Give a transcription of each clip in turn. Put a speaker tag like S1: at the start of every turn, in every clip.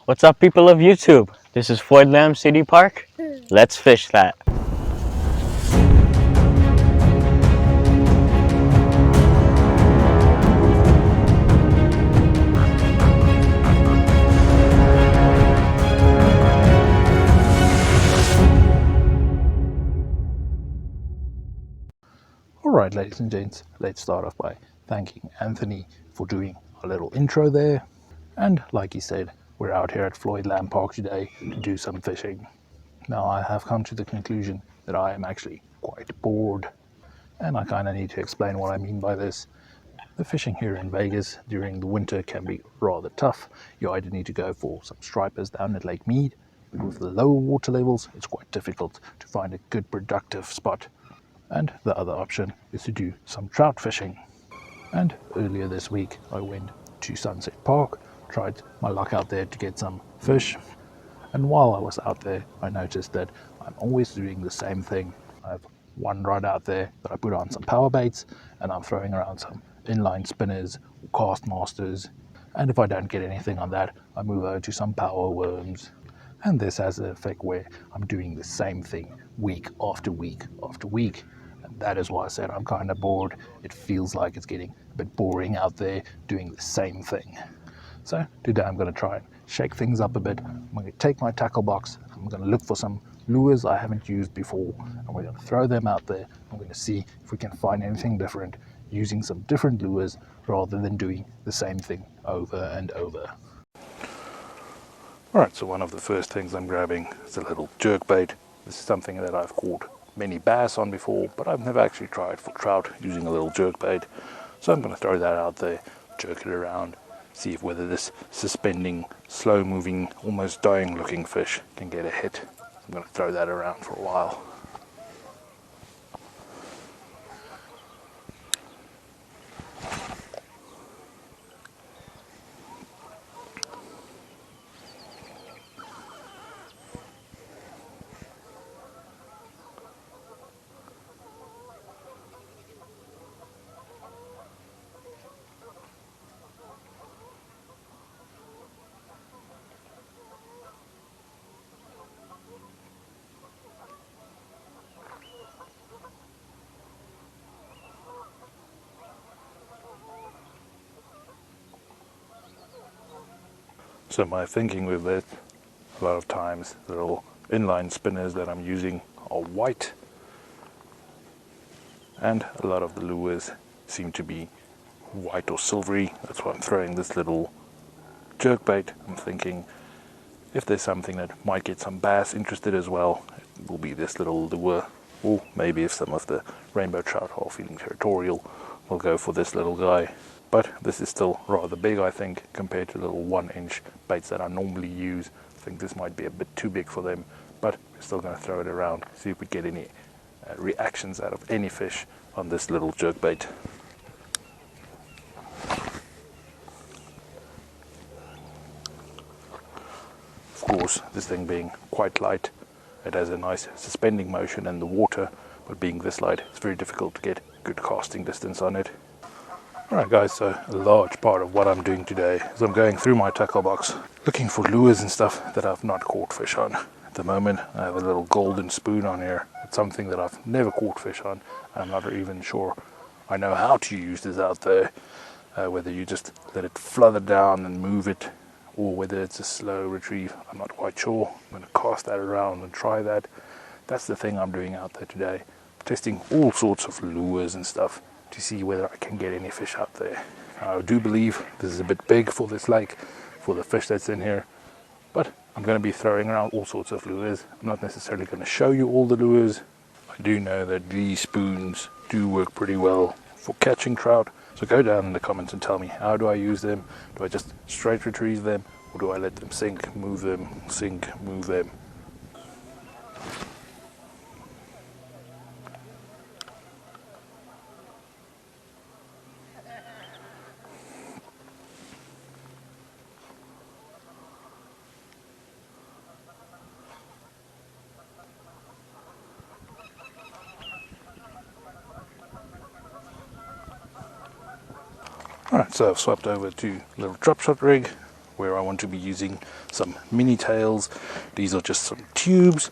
S1: What's up, people of YouTube? This is Floyd Lamb Park. Let's fish that.
S2: Alright, ladies and gents, let's start off by thanking Anthony for doing a little intro there. And like he said, we're out here at Floyd Lamb Park today to do some fishing. Now I have come to the conclusion that I am actually quite bored, and I kind of need to explain what I mean by this. The fishing here in Vegas during the winter can be rather tough. You either need to go for some stripers down at Lake Mead, but with the lower water levels it's quite difficult to find a good productive spot. And the other option is to do some trout fishing. And earlier this week I went to Sunset Park, tried my luck out there to get some fish. And while I was out there, I noticed that I'm always doing the same thing. I have one rod out there that I put on some power baits, and I'm throwing around some inline spinners or cast masters. And if I don't get anything on that, I move over to some power worms. And this has an effect where I'm doing the same thing week after week after week. And that is why I said I'm kind of bored. It feels like it's getting a bit boring out there doing the same thing. So today I'm going to try and shake things up a bit. I'm going to take my tackle box. I'm going to look for some lures I haven't used before, and we're going to throw them out there. I'm going to see if we can find anything different using some different lures rather than doing the same thing over and over. Alright, so one of the first things I'm grabbing is a little jerkbait. This is something that I've caught many bass on before, but I've never actually tried for trout using a little jerkbait. So I'm going to throw that out there, jerk it around, see if whether this suspending, slow moving, almost dying looking fish can get a hit. I'm going to throw that around for a while. So my thinking with it, a lot of times the little inline spinners that I'm using are white, and a lot of the lures seem to be white or silvery. That's why I'm throwing this little jerkbait. I'm thinking if there's something that might get some bass interested as well, it will be this little lure. Or maybe if some of the rainbow trout are feeling territorial, we'll go for this little guy. But this is still rather big, I think, compared to the little 1-inch baits that I normally use. I think this might be a bit too big for them, but we're still going to throw it around, see if we get any reactions out of any fish on this little jerkbait. Of course, this thing being quite light, it has a nice suspending motion in the water, but being this light, it's very difficult to get good casting distance on it. Alright guys, so a large part of what I'm doing today is I'm going through my tackle box, looking for lures and stuff that I've not caught fish on. At the moment, I have a little golden spoon on here. It's something that I've never caught fish on. I'm not even sure I know how to use this out there. Whether you just let it flutter down and move it, or whether it's a slow retrieve, I'm not quite sure. I'm going to cast that around and try that. That's the thing I'm doing out there today. Testing all sorts of lures and stuff to see whether I can get any fish out there. I do believe this is a bit big for this lake, for the fish that's in here, but I'm going to be throwing around all sorts of lures. I'm not necessarily going to show you all the lures. I do know that these spoons do work pretty well for catching trout, so go down in the comments and tell me, how do I use them? Do I just straight retrieve them, or do I let them sink, move them, sink, move them? Alright, so I've swapped over to a little drop shot rig. where I want to be using some mini tails. These are just some tubes.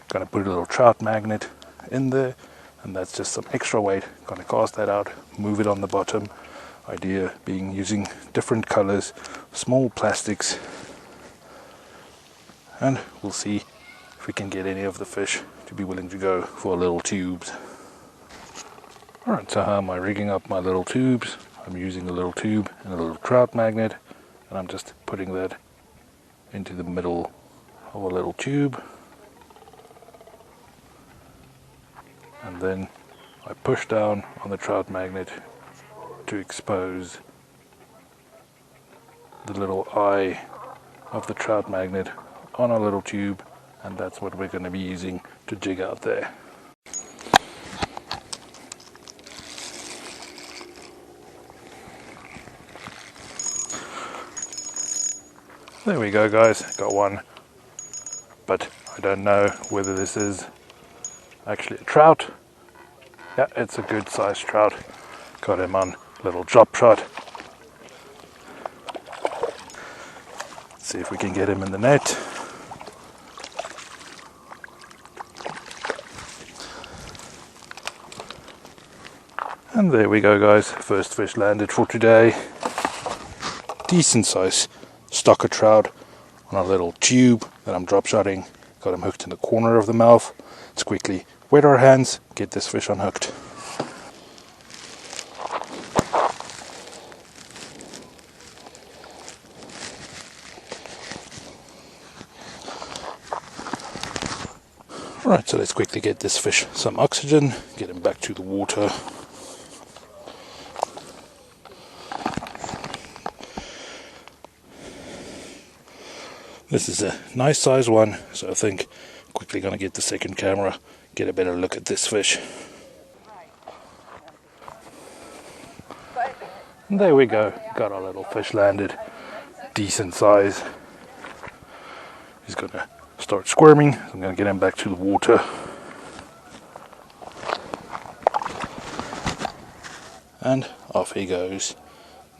S2: Gonna put a little trout magnet in there, and that's just some extra weight. Gonna cast that out, move it on the bottom. Idea being using different colors, small plastics, and we'll see if we can get any of the fish to be willing to go for little tubes. Alright, so how am I rigging up my little tubes? I'm using a little tube and a little trout magnet, and I'm just putting that into the middle of a little tube. And then I push down on the trout magnet to expose the little eye of the trout magnet on a little tube, and that's what we're going to be using to jig out there. There we go, guys, got one, but I don't know whether this is actually a trout. Yeah, it's a good sized trout. Got him on little drop shot. Let's see if we can get him in the net. And there we go, guys, first fish landed for today. Decent size stocker trout on a little tube that I'm drop shotting. Got him hooked in the corner of the mouth. Let's quickly wet our hands, get this fish unhooked. Right, so let's quickly get this fish some oxygen, get him back to the water. This is a nice size one, so I think quickly going to get the second camera, get a better look at this fish. And there we go, got our little fish landed, decent size. He's going to start squirming, so I'm going to get him back to the water. And off he goes.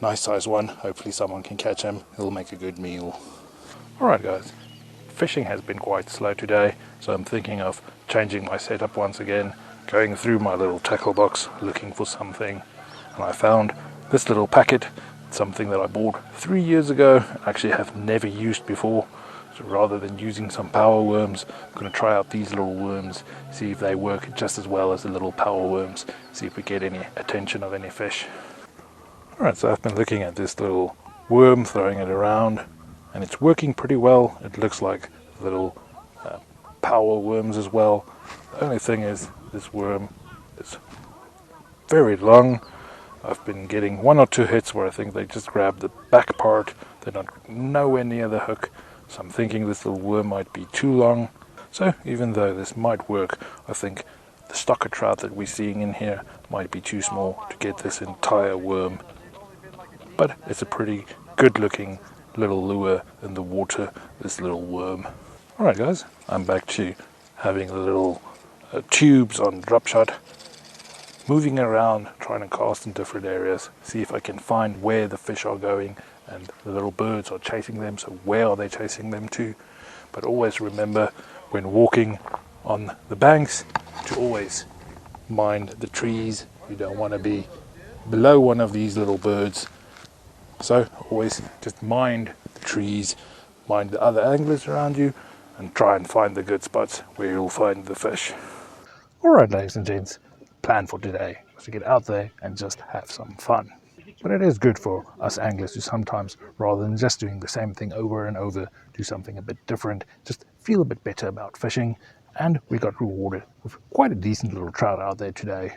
S2: Nice size one, hopefully someone can catch him, he'll make a good meal. Alright guys, fishing has been quite slow today, so I'm thinking of changing my setup once again, going through my little tackle box looking for something, and I found this little packet, something that I bought 3 years ago and actually have never used before. So rather than using some power worms, I'm going to try out these little worms, see if they work just as well as the little power worms, see if we get any attention of any fish. Alright, so I've been looking at this little worm, throwing it around, and it's working pretty well. It looks like little power worms as well. The only thing is this worm is very long. I've been getting 1 or 2 hits where I think they just grab the back part, they're not nowhere near the hook, so I'm thinking this little worm might be too long. So even though this might work, I think the stocker trout that we're seeing in here might be too small to get this entire worm. But it's a pretty good looking little lure in the water, this little worm. Alright guys, I'm back to having the little tubes on drop shot, moving around, trying to cast in different areas, see if I can find where the fish are going, and the little birds are chasing them, so where are they chasing them to? But always remember when walking on the banks to always mind the trees. You don't want to be below one of these little birds. So always just mind the trees, mind the other anglers around you, and try and find the good spots where you'll find the fish. Alright ladies and gents, plan for today was to get out there and just have some fun. But it is good for us anglers to sometimes, rather than just doing the same thing over and over, do something a bit different, just feel a bit better about fishing. And we got rewarded with quite a decent little trout out there today.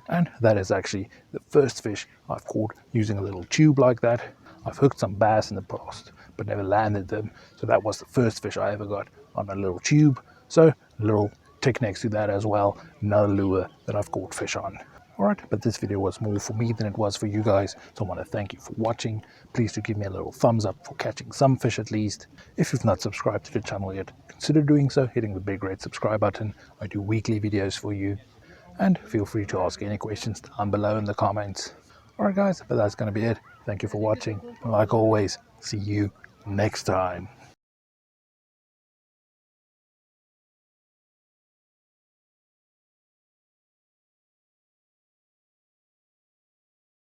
S2: And that is actually the first fish I've caught using a little tube like that. I've hooked some bass in the past, but never landed them. So that was the first fish I ever got on a little tube. So a little tick next to that as well, another lure that I've caught fish on. Alright, but this video was more for me than it was for you guys, so I want to thank you for watching. Please do give me a little thumbs up for catching some fish at least. If you've not subscribed to the channel yet, consider doing so, hitting the big red subscribe button. I do weekly videos for you. And feel free to ask any questions down below in the comments. Alright guys, but that's going to be it. Thank you for watching. And like always, see you next time.